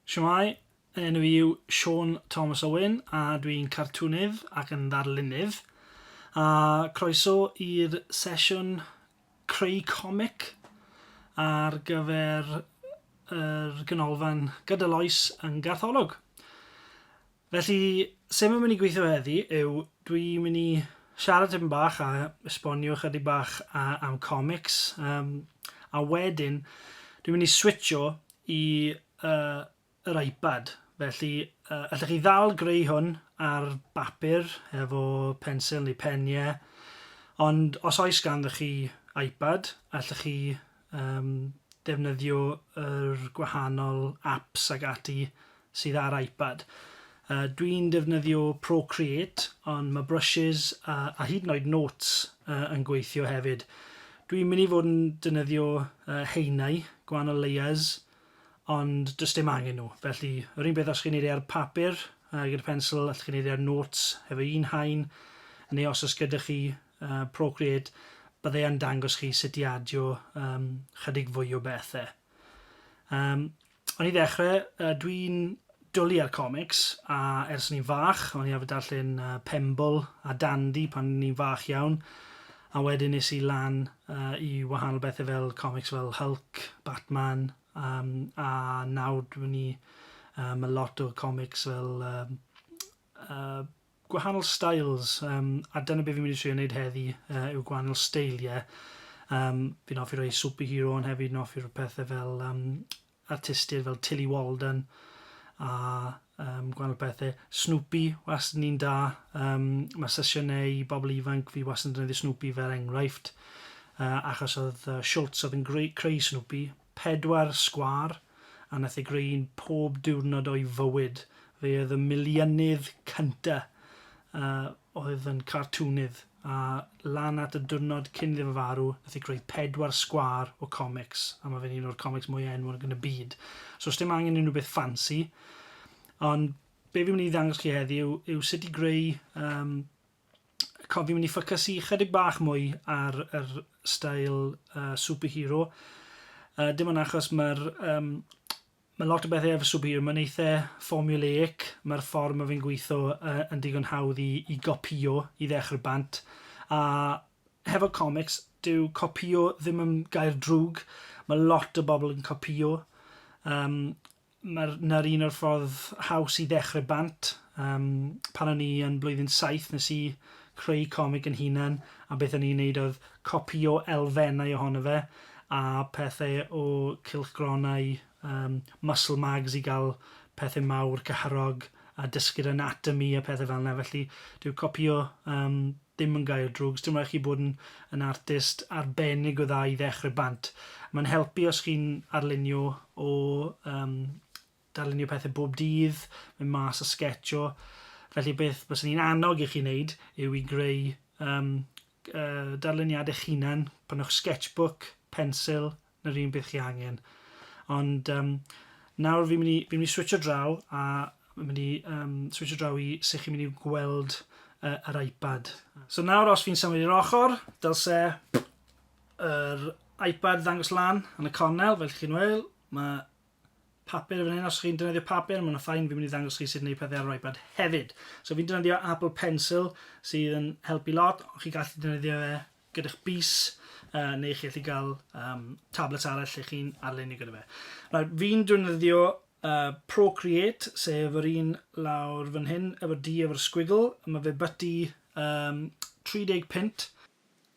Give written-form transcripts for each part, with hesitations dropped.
Shwmai, enw i yw Sion Tomos Owen a dwi'n cartwnydd ac yn ddarlunydd. A croeso i'r sesiwn creu comic ar gyfer yr ganolfan gyda loes yn Gartholwg. Felly, sut mae'n mynd i gweithio heddi yw dwi'n mynd i siarad tipyn bach a esbonio chydig bach am comics. A wedyn, dwi'n mynd i switcho i yr iPad. Felly, allwch chi ddal greu hwn ar bapur efo pensil neu peniau. Ond os oes ganddoch chi iPad, allwch chi defnyddio yr gwahanol apps ag ati sydd ar iPad. Dwi'n defnyddio Procreate, ond mae brushes a hyd yn oed notes yn gweithio hefyd. Dwi'n mynd i fod yn defnyddio haenau, gwahanol layers, ond does dim angen nhw. Felly, yr un beth os chi'n neud ar papur gyda pensil, allwch chi'n neud ar notes efo un haen, neu os oes gyda chi Procreate, byddai yn dangos chi sut i adio chydig fwy o bethau. Ond i ddechrau, dwi'n dwlu ar comics, a ers ni'n fach, o'n i arfer darllen Pemble a Dandy pan ni'n fach iawn, a wedyn nes i lan i wahanol bethau fel comics fel Hulk, Batman, a nawr dwi'n ni mae lot o comics fel gwahanol styles, a dyna beth fi'n mynd i trio wneud heddi yw gwahanol steiliau. Fi'n offi rhoi superhero yn hefyd, yn offi rhoi pethau fel artistiaid fel Tilly Walden, a gwahanol pethau. Snoopy, wastad ni'n da. Mae sesiynau i bobl ifanc fi wastad yn defnyddio Snoopy fel enghraifft. Achos oedd Schultz oedd yn creu Snoopy, 4 sgwâr, a nath ei greu'n pob diwrnod o'i fywyd. Fe oedd y miliynydd cynta oedd yn cartwnydd. A lan at y diwrnod cyn iddo fe farw, nath ei greu 4 sgwâr o comics. A mae fe'n un o'r comics mwy enwog yn y byd. So os dim angen unrhyw beth fancy. Ond be fi'n mynd i ddangos chi heddi yw sut i greu... fi'n mynd i ffocysu chydig bach mwy ar yr stael superhero. Dim ond achos mae lot o bethau efo superhero, mae'n eitha formulaic. Mae'r ffordd mae fe'n gweithio yn digon hawdd i gopio i ddechrau bant. A hefo comics, dyw copio ddim yn gair drwg. Mae lot o bobl yn copio. Na'r un o'r ffordd haws i ddechrau bant. Pan o'n i yn blwyddyn 7 nes i creu comic yn hunan, a beth o'n i'n neud oedd copio elfennau ohono fe a pethau o cylchgronau muscle mags i gael pethau mawr cyharog a dysgu'r anatomy a pethau fel yna. Felly dyw copio ddim yn gair drwg. Dim rhaid chi bod yn artist arbennig o dda i ddechrau bant. Mae'n helpu os chi'n arlunio o darlunio pethau bob dydd, mynd mas a sketcho. Felly beth bys ni'n annog i chi wneud yw i greu darluniad eich hunan, panwch sketchbook, pensil, na'r un beth chi angen. Ond nawr fi'n mynd i switcho draw a mynd i switcho draw i sut chi'n mynd i gweld yr iPad. So nawr os fi'n symud i'r ochr, dylse yr iPad ddangos lan yn y cornel, fel chi'n weld. Mae papur fan hyn, os chi'n defnyddio papur, mae'n ffain, fi'n mynd i ddangos chi sut wneud pethau ar yr iPad hefyd. So fi'n defnyddio Apple Pencil sydd yn helpu lot. Chi'n gallu defnyddio fe gyda'ch bus, neu chi'n gallu cael tablets arall lle chi'n arlunio gyda fe. Fi'n defnyddio Procreate, sef yr un lawr fan hyn, efo'r D efo'r squiggle. Mae fe byty 30 pint.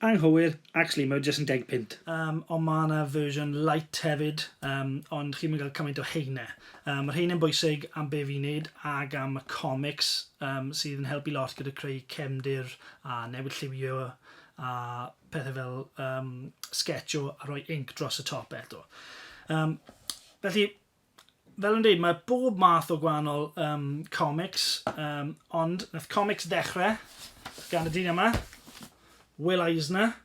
Anghywir, actually mae jyst yn 10 pint. Ond mae yna fersiwn light hefyd, ond chi'n mynd gael cymaint o haenau. Mae'r haenau'n bwysig am be fi'n neud ag am y comics sydd yn helpu lot gyda creu cefndir a newid lliwio a pethau fel sketcho a rhoi ink dros y top eto. Felly, fel yn dweud, mae bob math o gwahanol comics, ond nath comics ddechrau gan y dyn yma, Will Eisner,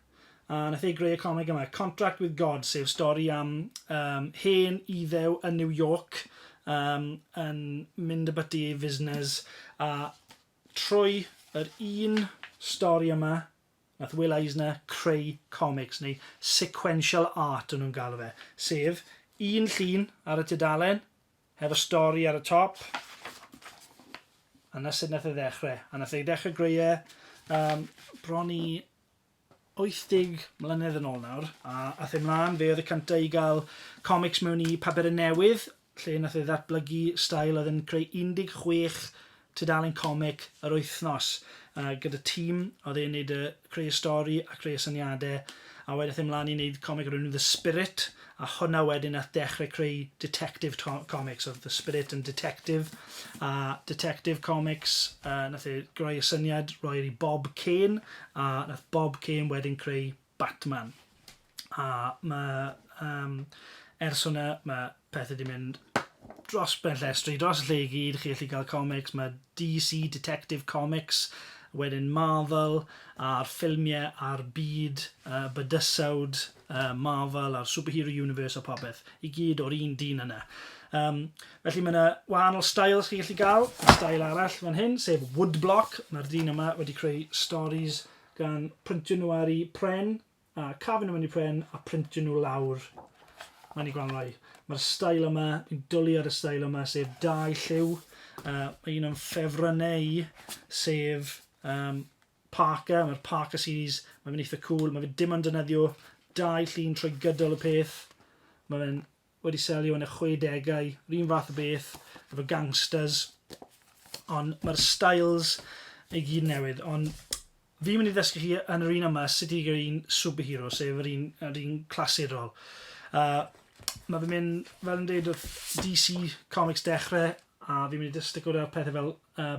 a nath ei greu y comic yma, Contract with God, sef stori am hen iddew yn New York yn mynd abytu ei fusnes, a trwy yr un stori yma, nath Will Eisner creu comics, neu sequential art yn nhw'n galw fe, sef un llun ar y tudalen, hefo stori ar y top. A na sut nath e ddechrau. A nath e dechrau greu bron i 80 mlynedd yn ôl nawr. A ath e mlaen, fe oedd y cyntaf i gael comics mewn i papur newydd, lle nath e ddatblygu stael oedd yn creu 16 tudalen comic yr wythnos. Gyda tîm, oedd e'n neud creu y stori a creu y syniadau, a wedyn e mlaen i wneud comic o'r enw The Spirit, a hwnna wedyn nath dechrau creu detective comics, oedd The Spirit yn detective, a detective comics nath e greu y syniad roi'r i Bob Kane, a nath Bob Kane wedyn creu Batman. A ers hwnna, mae pethau wedi mynd dros ben llestri, dros y lle i gyd, chi'n gallu cael comics, mae DC Detective Comics, wedyn Marvel, a'r ffilmiau, a'r byd, bydysawd, Marvel, a'r Superhero Universe a popeth, i gyd o'r un dyn yna. Felly mae yna wahanol styles chi'n gallu gael, style arall fan hyn, sef woodblock, mae'r dyn yma wedi creu stories gan printio nhw ar i pren, a cafio nhw yn i pren, a printio nhw lawr. Mae'n i gweld rai. Mae'r style yma, fi'n dwlu ar y style yma, sef 2 lliw. Mae un o'n ffefrynnau i, sef Parker. Mae'r Parker series, mae'n eitha cool. Mae fe dim ond defnyddio 2 llun trwy gydol y peth. Mae fe'n wedi selio yn y 60au, yr un fath o beth, efo gangsters. Ond mae'r styles i gyd newydd. Ond fi'n mynd i ddysgu chi yn yr un yma sut i gael un superhero, sef yr un clasurol. Mae fi'n mynd, fel yn dweud, wrth DC Comics dechrau, a fi'n mynd i dysgu o'r pethau fel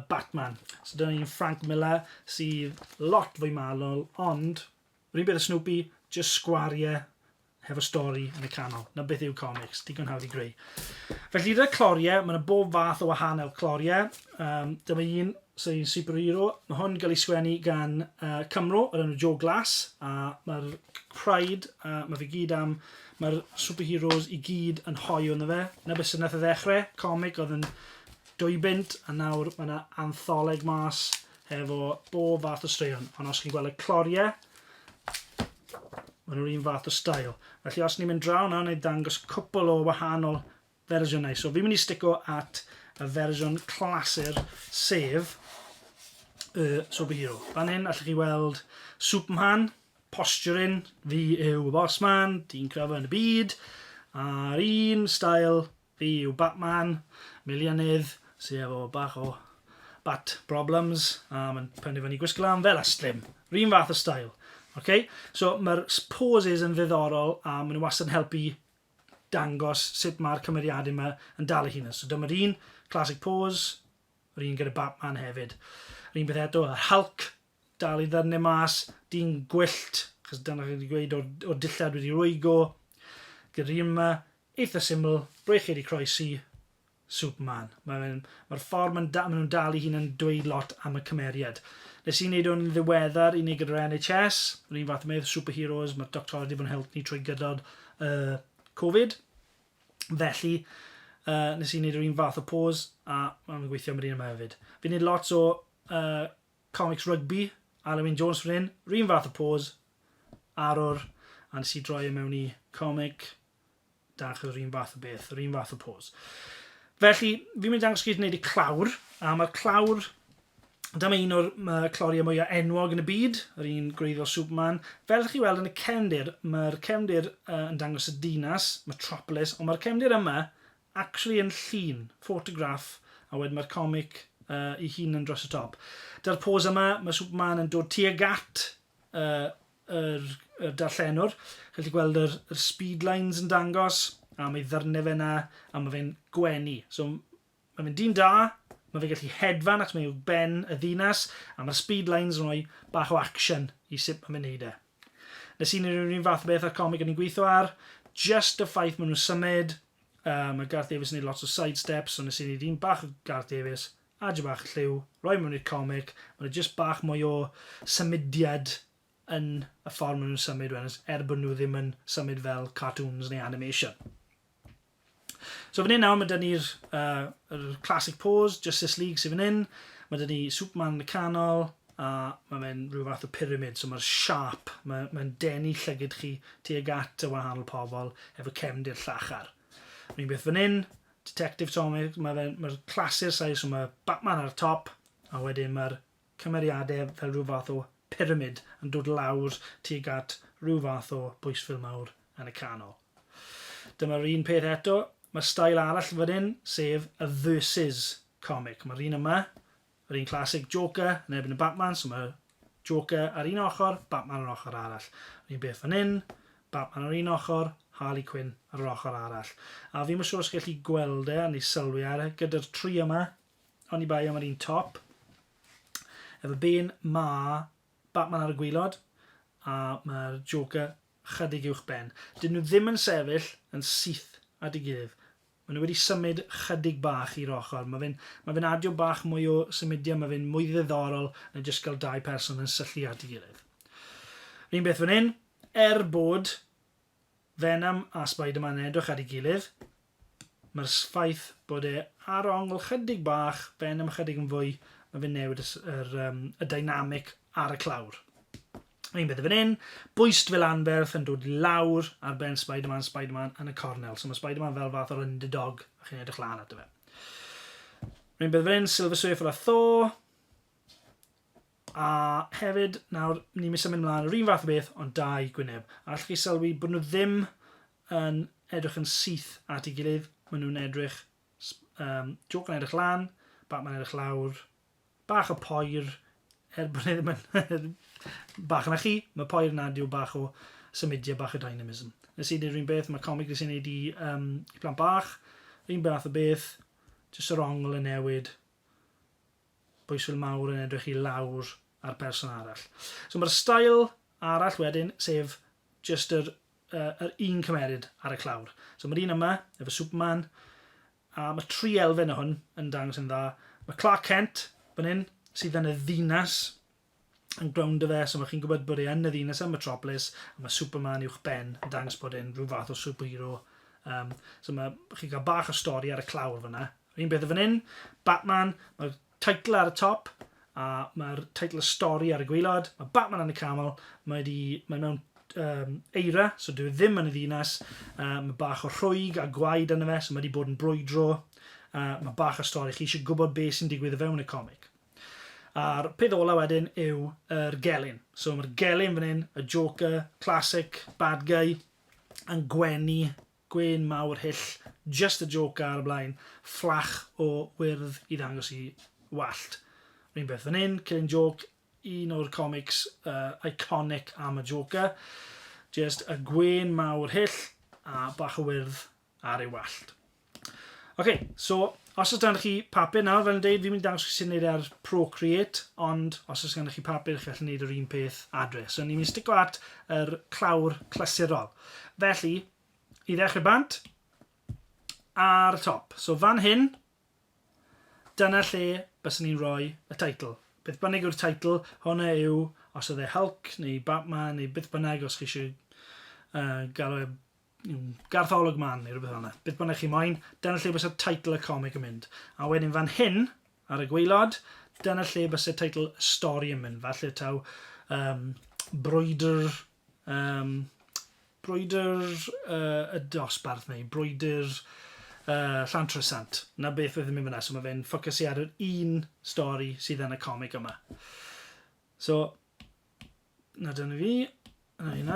Batman. So dyna ni'n Frank Miller, sydd lot fwy malol, ond yr un beth y Snoopy, just sgwariau hefo stori yn y canol. Na beth yw comics, digon hawdd i greu. Felly gyda cloriau, mae yna bob fath o wahanol cloriau. Dyma un sy'n superhero. Mae hwn gael ei sgwennu gan Cymro, yr enw Joe Glass, a mae'r Pride, mae fe gyd am, mae'r superheroes i gyd yn hoio yna fe. Na beth sy'n nath o ddechrau, comic oedd yn 2 bint, a nawr mae yna antholeg mas hefo bob fath o straeon. Ond os chi'n gweld y cloriau, mae nhw'r un fath o style. Felly os ni'n mynd draw nawr, neu dangos cwpl o wahanol fersiynau. So fi'n mynd i stico at y fersiwn clasur, sef y superhero. Fan hyn, allwch chi weld Superman, posturing, fi yw Bossman, dyn cryfa yn y byd, a'r un style, fi yw Batman, milionydd, sydd efo bach o bat problems, a mae'n penderfynu gwisgo lan fel astlum. Yr un fath o style. Okay? So mae'r poses yn ddiddorol, a maen nhw wastad yn helpu dangos sut mae'r cymeriadau yma yn dal eu hunan. So dyma'r un classic pose, yr un gyda Batman hefyd. Yr un beth eto, yr Hulk, dal i ddyrnu mas, dyn gwyllt, chos dyna chi wedi gweud o'r dillad wedi rwygo. Gyda'r un yma, eitha syml, brech wedi croesi, Superman. Mae'r ffordd maen nhw'n dal i hunan dweud lot am y cymeriad. Nes i wneud o'n ddiweddar i ni gyda'r NHS, yr un fath o medd superheroes, mae'r doctor wedi bod yn helpu ni trwy gydod Covid. Felly, nes i wneud yr un fath o pose, a mae'n gweithio am yr un yma hefyd. Fi'n wneud lots o comics rugby, Alwyn Jones fan hyn, yr un fath o pose, arwr, a nes i droi mewn i comic, dach yr un fath o beth, yr un fath o pose. Felly, fi'n mynd i dangos chi wneud i Clawr, a mae'r Clawr, dyma un o'r cloriau mwyaf enwog yn y byd, yr un gwreiddiol Superman. Fel chi weld yn y cefndir, mae'r cefndir yn dangos y dinas, Metropolis, ond mae'r cefndir yma actually yn llun, ffotograff, a wedyn mae'r comic ei hun yn dros y top. Da'r pose yma, mae Superman yn dod tuag at yr darllenwr. Chi'n gweld yr speed lines yn dangos, a mae ddyrnau fe yna, a mae fe'n gwenu. So, mae fe'n dyn da, mae fe gallu hedfan ac mae yw ben y ddinas, a mae'r speed lines yn rhoi bach o action i sut mae'n neud e. Nes i'n yr un fath o beth ar comic yn ei gweithio ar, just y ffaith maen nhw'n symud, mae Garth Davies yn neud lots o sidesteps, so nes i'n neud un bach o Garth Davies, adio bach lliw, rhoi mewn i'r comic, mae'n just bach mwy o symudiad yn y ffordd maen nhw'n symud, bod nhw ddim yn symud fel cartoons neu animation. So fan hyn nawr, mae dyn ni'r classic pose, Justice League sydd fan hyn. Mae dyn ni Superman yn y canol, a mae'n rhyw fath o pyramid, so mae'r sharp, mae'n denu llygyd chi tuag at y wahanol pobl efo cefndir llachar. Rwy'n beth fan hyn, Detective Comic, mae'r clasur size, so mae Batman ar y top, a wedyn mae'r cymeriadau fel rhyw fath o pyramid yn dod lawr tuag at rhyw fath o bwysfil mawr yn y canol. Dyma'r un peth eto, mae stael arall fan hyn, sef y Versus comic. Mae'r un yma, yr un classic Joker yn erbyn y Batman, so mae Joker ar un ochr, Batman ar ochr arall. Un beth fan hyn, Batman ar un ochr, Harley Quinn ar yr ochr arall. A fi'n mynd siŵr os gallu gweld neu sylwi ar gyda'r tri yma, ond i bai am yr un top. Efo ben ma Batman ar y gwylod, a mae'r Joker chydig uwch ben. Dyn nhw ddim yn sefyll yn syth at ei gilydd. Maen nhw wedi symud chydig bach i'r ochr. Mae fe'n adio bach mwy o symudiau, mae fe'n mwy ddiddorol na jyst cael dau person yn syllu at ei gilydd. Un beth fan hyn, bod Venom a Spider-Man yn edrych ar ei gilydd, mae'r ffaith bod e ar ongl chydig bach, Venom chydig yn fwy, mae fe'n newid y dynamic ar y clawr. Un beth fan hyn, bwyst fel anferth yn dod lawr ar ben Spider-Man yn y cornel. So mae Spider-Man fel fath o'r underdog a chi'n edrych lan at y fe. Un beth fan hyn, Silver Surfer a Thor. A hefyd, nawr, ni'n mynd symud ymlaen yr un fath o beth, ond dau gwyneb. A allwch chi sylwi bod nhw ddim yn edrych yn syth at ei gilydd. Maen nhw'n edrych, Joker yn edrych lan, Batman yn edrych lawr, bach o poer, bod ni ddim yn bach yna chi, mae poer yn adio bach o symudiau, bach o dynamism. Nes i wneud rhywun beth, mae comic nes i wneud i plan bach, un beth o beth, jyst yr ongl yn newid, bwysfil mawr yn edrych i lawr ar person arall. So mae'r stael arall wedyn, sef just yr un cymerid ar y clawr. So mae'r un yma, efo Superman, a mae tri elfen o hwn yn dangos yn dda. Mae Clark Kent, fan hyn, sydd yn y ddinas yn groundo fe, so mae chi'n gwybod bod e yn y ddinas yn Metropolis, a mae Superman uwch ben yn dangos bod e'n rhyw fath o superhero. So chi'n cael bach o stori ar y clawr fyna. Un beth o fan hyn, Batman, mae'r teitl ar y top, a mae'r teitl y stori ar y gwylod. Mae Batman yn y camel, mae mewn eira, so dwi ddim yn y ddinas. Mae bach o rhwyg a gwaed yn y fe, so mae wedi bod yn brwydro. Mae bach o stori, chi eisiau gwybod beth sy'n digwydd o fewn y comic. A'r peth ola wedyn yw yr gelyn. So mae'r gelyn fan hyn, y Joker, classic, bad guy, yn gwen mawr hyll, just y Joker ar y blaen, fflach o wyrdd i ddangos i wallt. Rwy'n beth fan hyn, Killing Joke, un o'r comics iconic am y Joker, just y gwen mawr hyll a bach o wyrdd ar ei wallt. OK, so os oes gennych chi papur nawr, fel yn dweud, fi'n mynd dangos sy'n neud ar Procreate, ond os oes gennych chi papur, chi'n gallu neud yr un peth adre. So ni'n mynd stico at yr clawr clasurol. Felly, i ddechrau bant, ar y top. So fan hyn, dyna lle byswn ni'n rhoi y teitl. Beth bynnag yw'r teitl, hwnna yw, os oedd e Hulk, neu Batman, neu beth bynnag, os chi eisiau gael o Gartholwg man, neu rhywbeth hwnna. Beth bynnag chi moyn, dyna lle bys y teitl y comic yn mynd. A wedyn fan hyn, ar y gwaelod, dyna lle bys y teitl y stori yn mynd. Falle taw brwydr y dosbarth, neu brwydr Llantrisant. Na beth fydd yn mynd fyna. So mae fe'n ffocysu ar yr un stori sydd yn y comic yma. So, na dyna fi.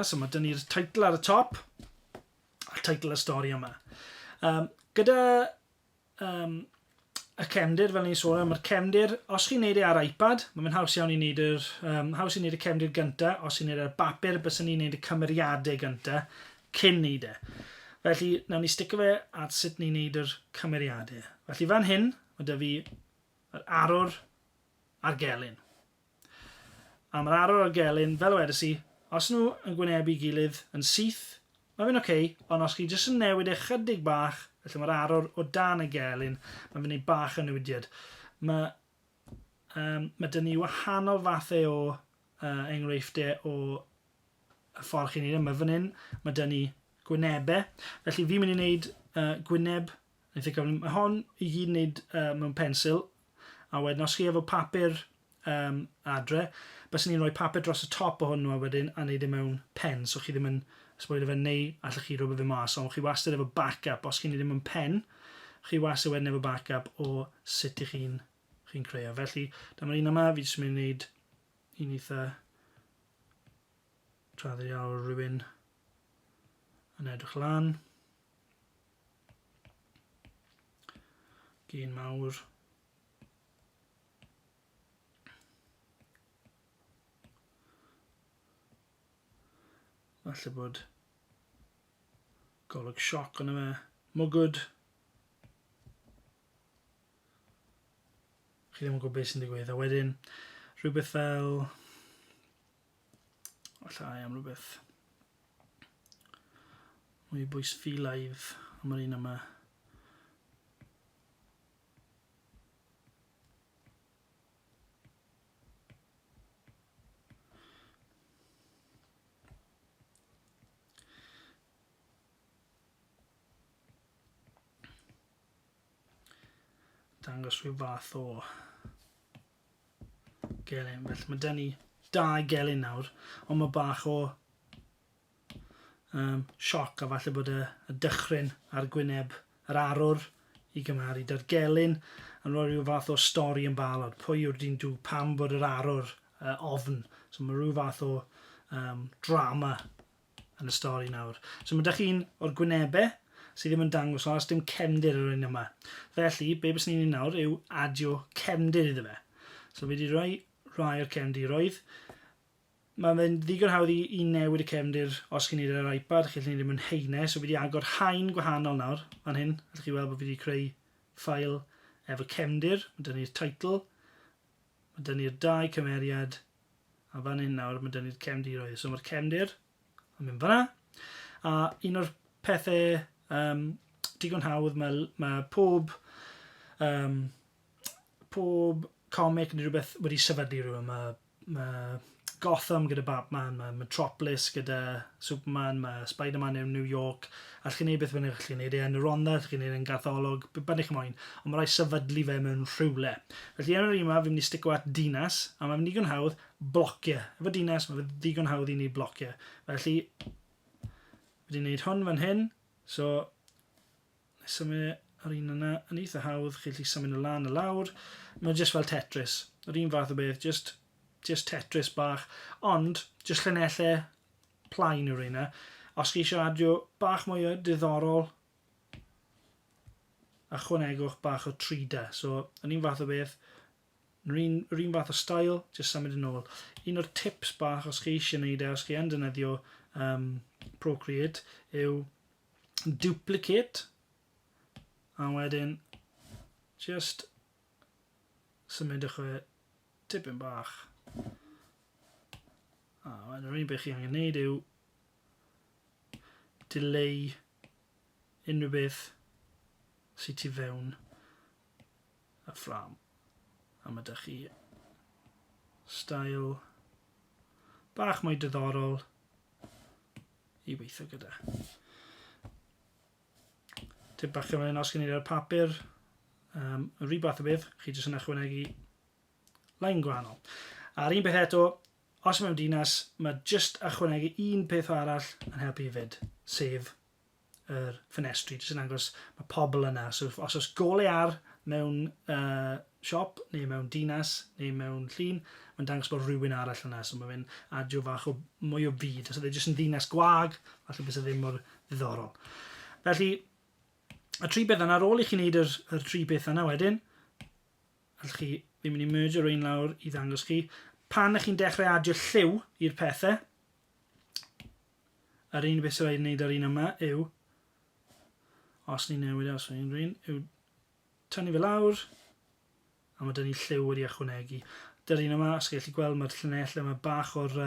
So mae dyna ni'r teitl ar y top. Teitl y stori yma. Gyda y cefndir, fel ni'n sôn, mae'r cefndir, os chi'n neud e ar iPad, mae'n haws iawn i neud y cefndir gyntaf, os chi'n neud e ar bapur, byswn ni'n neud y cymeriadau gyntaf cyn neud e. Felly, nawn ni sticio fe at sut ni'n neud yr cymeriadau. Felly fan hyn, mae dy fi yr arwr a'r gelyn. A mae'r arwr a'r gelyn, fel wedys i, os nhw yn gwynebu gilydd yn syth, mae fe'n OK, ond os chi jyst yn newid e chydig bach, felly mae'r arwr o dan y gelyn, mae fe'n ei bach o newidiad. Mae dyn ni wahanol fathau o enghreifftiau o y ffordd chi'n neud. Mae fan hyn, mae dyn ni gwynebau. Felly fi'n mynd i wneud gwyneb, mae hon i gyd wneud mewn pensil, a wedyn os chi efo papur adre, bys ni'n rhoi papur dros y top o hwnnw a wedyn a wneud e mewn pen, so chi ddim yn sboilio fe neu allwch chi rhywbeth fe mas, ond chi wastad efo backup, os chi'n neud e mewn pen, chi wastad wedyn efo backup o sut i chi'n creu. Felly, dyma'r un yma, fi jyst mynd i wneud un eitha traddodiadol rhywun yn edrych lan. Gyn mawr. Falle bod golwg sioc yna fe. Mwgwd. Chi ddim yn gwybod beth sy'n digwydd. A wedyn, rhywbeth fel... Allai am rhywbeth mwy bwys filaidd am yr un yma. Dangos rhyw fath o gelyn. Felly mae dyn ni 2 gelyn nawr, ond mae bach o sioc a falle bod y dychryn ar gwyneb yr arwr i gymaru da'r gelyn yn rhoi rhyw fath o stori yn barod. Pwy yw'r dyn dw pam bod yr arwr ofn. So mae rhyw fath o drama yn y stori nawr. So mae dych chi'n o'r gwynebau sydd ddim yn dangos os dim cefndir yr un yma. Felly, be bys ni'n ei nawr yw adio cefndir iddo fe. So fi wedi rhoi rai o'r cefndiroedd. Mae'n ddigon hawdd i newid y cefndir os chi'n neud yr iPad, chi'n neud yn haenau. So fi wedi agor haen gwahanol nawr, fan hyn. Allwch chi weld bod fi wedi creu ffail efo cefndir. Mae dyn ni'r title. Mae dyn ni'r 2 cymeriad. A fan hyn nawr, mae dyn ni'r cefndiroedd. So mae'r cefndir yn mynd fan'na. A un o'r pethau digon hawdd, mae pob comic neu rhywbeth wedi sefydlu rhywun. Mae Gotham gyda Batman, mae Metropolis gyda Superman, mae Spider-Man yn New York. Allwch chi neud beth bynnag chi'n neud yn y Rhondda, allwch chi neud yn Gatholwg, beth bynnag chi'n moyn. Ond mae rai sefydlu fe mewn rhywle. Felly yn yr un yma, fi'n mynd i stico at dinas, a mae'n digon hawdd blocio. Efo dinas, mae fe digon hawdd i wneud blocio. Felly, fi wedi wneud hwn fan hyn. So, symud ar un yna yn eitha hawdd, chi'n gallu symud y lan y lawr. Mae'n just fel Tetris. Yr un fath o beth, just Tetris bach. Ond, just llunellau plaen yw'r un. Os chi eisiau adio bach mwy o diddorol, ychwanegwch bach o 3D. So, yr un fath o beth, yr un fath o style, just symud yn ôl. Un o'r tips bach os chi eisiau gwneud os chi yn defnyddio Procreate yw duplicate, a wedyn just symudwch e tipyn bach. A wedyn yr unig beth chi angen gwneud yw delay unrhyw beth sydd tu fewn y ffram. A mae dych chi style bach mwy diddorol i weithio gyda. Tip bach yn os chi'n neud ar papur, yr un fath o beth, chi jyst yn ychwanegu lein gwahanol. A'r un peth eto, os mewn dinas, mae jyst ychwanegu un peth arall yn helpu i fyd, sef yr ffenestri. Jyst yn agos mae pobl yna. So os oes golau ar mewn siop, neu mewn dinas, neu mewn llun, mae'n dangos bod rhywun arall yna. So mae fe'n adio fach o mwy o fyd. Os ydy jyst yn dinas gwag, falle bys ddim mor ddiddorol. Felly, y 3 beth yna, ar ôl i chi wneud yr 3 beth yna wedyn, allwch chi ddim mynd i merge rwy'n lawr i ddangos chi. Pan ych chi'n dechrau adio lliw i'r pethau, yr un beth sy'n rhaid wneud ar un yma yw, os ni'n newid os ni'n rhaid, yw tynnu fe lawr, a mae dyn ni lliw wedi ychwanegu. Dy'r un yma, os chi'n gallu gweld mae'r llunellau yma bach o'r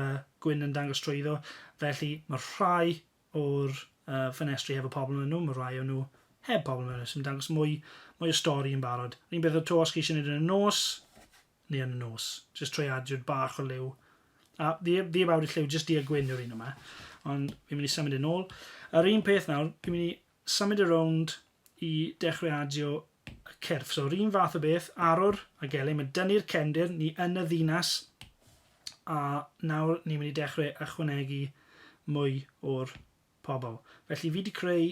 gwyn yn dangos trwyddo, felly mae rhai o'r ffenestri hefo pobl yn nhw, mae rhai o nhw heb pobl yn nhw, sy'n dangos mwy o stori yn barod. Un beth o to os chi eisiau gwneud yn y nos, neu yn y nos. Just trwy adio'r bach o liw. A fi heb awd y lliw, just di a gwyn yw'r un yma. Ond fi'n mynd i symud yn ôl. Yr un peth nawr, fi'n mynd i symud around i dechrau adio y cyrff. So, yr un fath o beth, arwr a gelyn, mae dynnu'r cefndir ni yn y ddinas, a nawr ni'n mynd i dechrau ychwanegu mwy o'r pobl. Felly fi wedi creu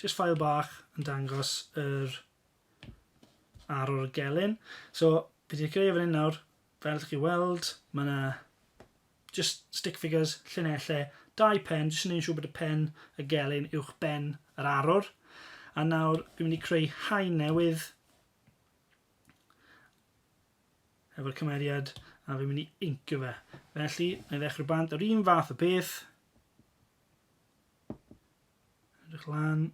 just ffail bach yn dangos yr arwr y gelyn. So, fi wedi creu fan hyn nawr, fel chi weld, mae yna just stick figures, llunellau, 2 pen, jyst yn ein siŵr bod y pen y gelyn uwch ben yr arwr. A nawr, fi'n mynd i creu haen newydd efo'r cymeriad, a fi'n mynd i incio fe. Felly, na i ddechrau bant yr un fath o beth. Edrych lan.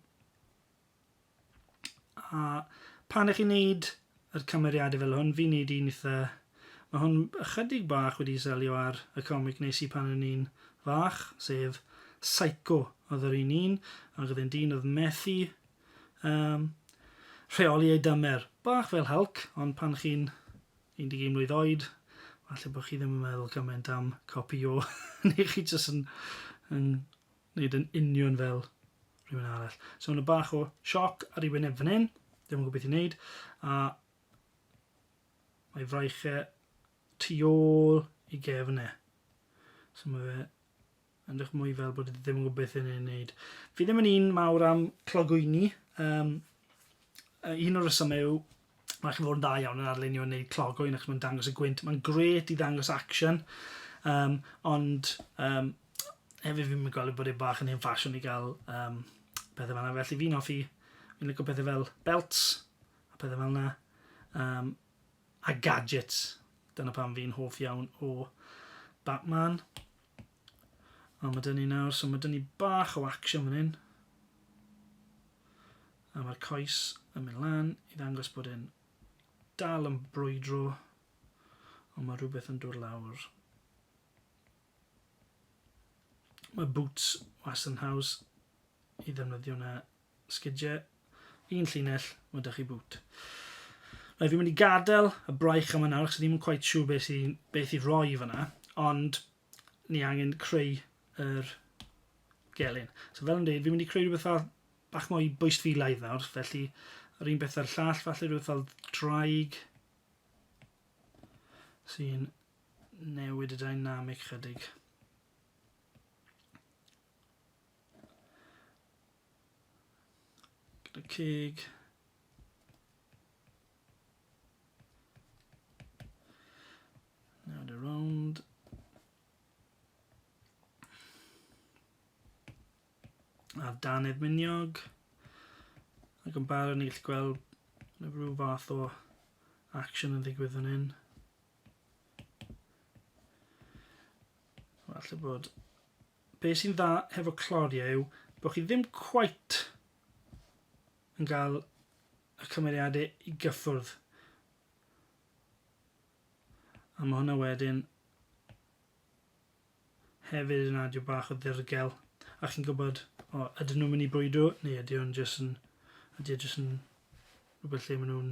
A pan ych chi'n neud y cymeriadau fel hwn, fi'n neud un eitha... Mae hwn ychydig bach wedi selio ar y comic nes i pan yn un fach, sef Psycho oedd yr un, ac oedd e'n dyn oedd methu rheoli ei dymer. Bach fel Hulk, ond pan chi'n 11 mlwydd oed, falle bod chi ddim yn meddwl cymaint am copi o, neu chi jyst yn gwneud yn union fel rhywun arall. So yna bach o sioc ar ei wyneb fan hyn, ddim yn gwybod beth i wneud, a mae fraichau tu ôl i gefnau. So mae fe yn edrych mwy fel bod ddim yn gwybod beth yn ei wneud. Fi ddim yn un mawr am clogwyni. Un o'r resymau yw, mae'n fod yn dda iawn yn arlunio yn gwneud clogwyn achos mae'n dangos y gwynt. Mae'n gret i ddangos action, ond hefyd fi'n gweld bod e bach yn hyn ffasiwn i gael pethau fel yna. Felly fi'n licio pethau fel belts a pethau fel yna, a gadgets. Dyna pam fi'n hoff iawn o Batman. A mae dyn ni nawr, so mae dyn ni bach o action fan hyn. A mae'r coes yn mynd lan i ddangos bod e'n dal yn brwydro, ond mae rhywbeth yn dod lawr. Mae boots wastad yn haws i ddefnyddio yna sgidiau. Un llinell, mae dych chi boot. Fi'n mynd i gadael y braich yma nawr, achos ddim yn quite siŵr beth i roi fyna, ond ni angen creu yr gelyn. So fel yn dweud, fi'n mynd i creu rhywbeth bach mwy bwystfilaidd nawr, felly yr un beth ar llall, falle rhywbeth fel draig, sy'n newid y dynamic chydig. Gyda cig. Newid around. A'r dannedd miniog. Ac yn barod ni gallu gweld rhyw fath o action yn ddigwydd fan hyn. Falle bod... Be sy'n dda hefo cloriau yw bod chi ddim cweit yn cael y cymeriadau i gyffwrdd. A mae hwnna wedyn hefyd yn adio bach o ddirgel. A chi'n gwybod, ydyn nhw'n mynd i brwydro, neu ydy o'n jyst yn rhywbeth lle maen nhw'n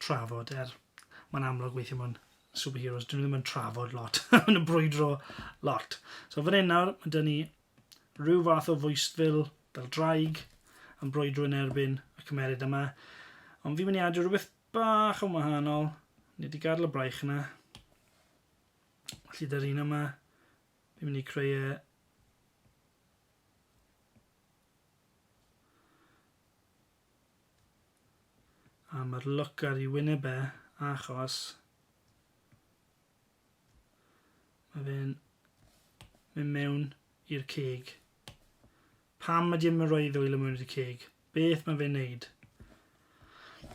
trafod. Mae'n amlwg weithio mewn superheroes, dyn nhw ddim yn trafod lot, maen nhw'n brwydro lot. So fan hyn nawr, mae dyn ni rhyw fath o fwystfil fel draig yn brwydro yn erbyn y cymeriad yma. Ond fi'n mynd i adio rhywbeth bach o wahanol. Ni wedi gadael y braich yna. Felly dy'r un yma, fi'n mynd i creu a mae'r look ar ei wyneb achos mae fe'n mynd mewn i'r ceg. Pam ydy yn rhoi ddwylo mewn i'r ceg? Beth mae fe'n neud?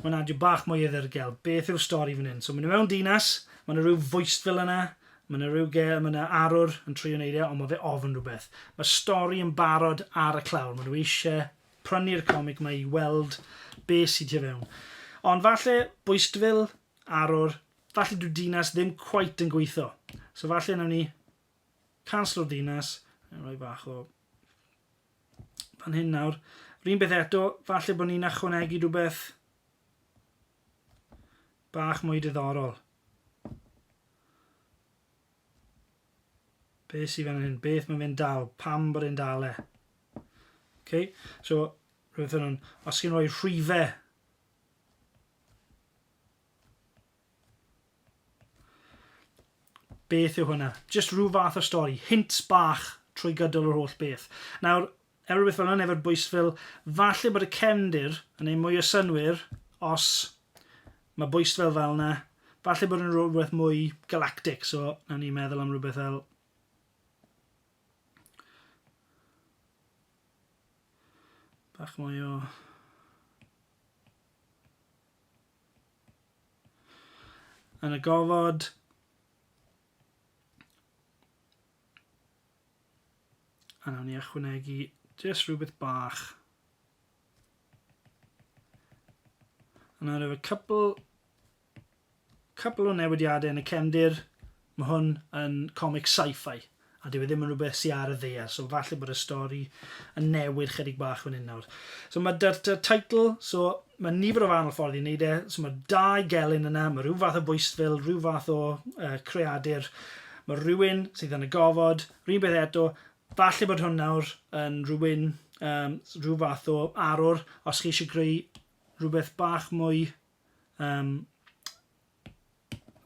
Mae'n adio bach mwy o ddirgel. Beth yw'r stori fan hyn? So mae'n mewn dinas, mae'n rhyw fwystfil yna, mae'n arwr yn trio wneud ond mae fe ofyn rhywbeth. Mae stori yn barod ar y clawr. Mae nhw eisiau prynu'r comic mae i weld beth sydd tu fewn. Ond falle bwystfil, arwr, falle dyw dinas ddim cweit yn gweithio. So falle nawn ni canslo'r dinas, rhoi bach o fan hyn nawr. Rhyn beth eto, falle bod ni'n ychwanegu rhywbeth bach mwy diddorol. Beth sydd fan hyn? Beth mae fe'n dal? Pam bod e'n dal e? Okay. So, rhywbeth yn hwn. Os chi'n rhoi rhifau beth yw hwnna? Just rhyw fath o stori. Hints bach trwy gydol yr holl beth. Nawr, rhywbeth fel hwn efo'r bwysfil, falle bod y cefndir yn ei mwy o synwyr os mae bwyst fel yna. Falle bod yn rhywbeth mwy galactic, so na ni'n meddwl am rhywbeth fel bach mwy o yn y gofod. A nawn ni ychwanegu jyst rhywbeth bach. A nawr efo couple o newidiadau yn y cefndir. Mae hwn yn comic sci-fi. A dyw e ddim yn rhywbeth sydd ar y ddaear. So falle bod y stori yn newid chydig bach fan hyn nawr. So mae dy'r teitl. So mae nifer o fanol ffordd i wneud e. So mae 2 gelyn yna. Mae rhyw fath o bwystfil. Rhyw fath o creadur. Mae rhywun sydd yn y gofod. Rhyw beth eto. Falle bod hwn nawr yn rhywun. Rhyw fath o arwr. Os chi eisiau greu rhywbeth bach mwy.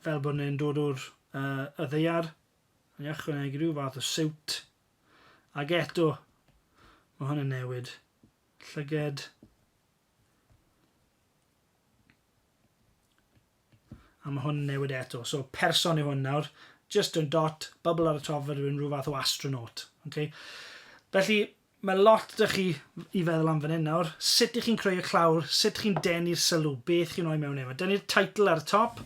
Fel bod nhw'n dod o'r y ddaear. Yn ychwanegu rhyw fath o siwt. Ac eto, mae hwn yn newid. Llyged. A mae hwn yn newid eto. So person yw hwn nawr. Just yn dot, bubble ar y top fod yn rhyw fath o astronaut. Okay? Felly, mae lot ydych chi i feddwl am fan hyn nawr. Sut ych chi'n creu y clawr? Sut chi'n denu'r sylw? Beth chi'n rhoi mewn efo? Dynnu'r teitl ar y top.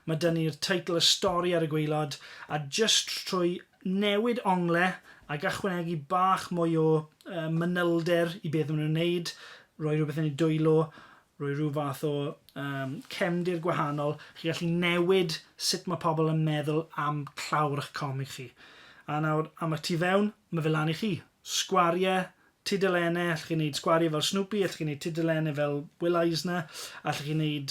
Mae dynnu'r teitl y stori ar y gwaelod. A just trwy newid ongle ac ychwanegu bach mwy o manylder i beth maen nhw'n wneud. Rhoi rhywbeth yn ei dwylo. Rhoi rhyw fath o cefndir gwahanol. Chi gallu newid sut mae pobl yn meddwl am clawr eich comic chi. A nawr, am y tu fewn, mae fel lan i chi. Sgwariau, tudalennau, allwch chi'n gwneud sgwariau fel Snoopy, allwch chi'n gwneud tudalennau fel Will Eisner, allwch chi'n gwneud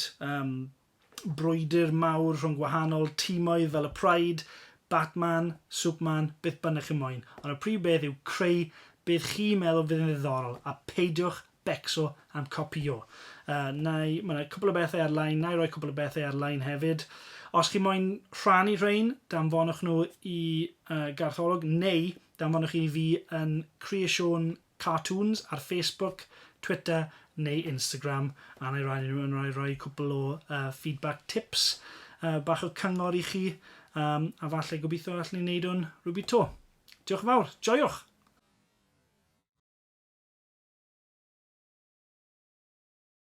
brwydr mawr rhwng gwahanol tîmoedd fel y Pride, Batman, Superman, beth bynnag chi'n moyn. Ond y prif beth yw creu beth chi'n meddwl fydd yn ddiddorol a peidiwch becso am copio. Mae yna cwbl o bethau ar-lein, na i roi cwbl o bethau ar-lein hefyd. Os chi'n moyn rhannu rhain, danfonwch nhw i gartholwg, neu danfonwch i fi yn CreaSion Cartoons ar Facebook, Twitter neu Instagram. A na i roi cwbl o feedback tips, bach o cyngor i chi, a falle gobeithio allwn ni wneud hwn rhywbeth to. Diolch yn fawr, joiwch!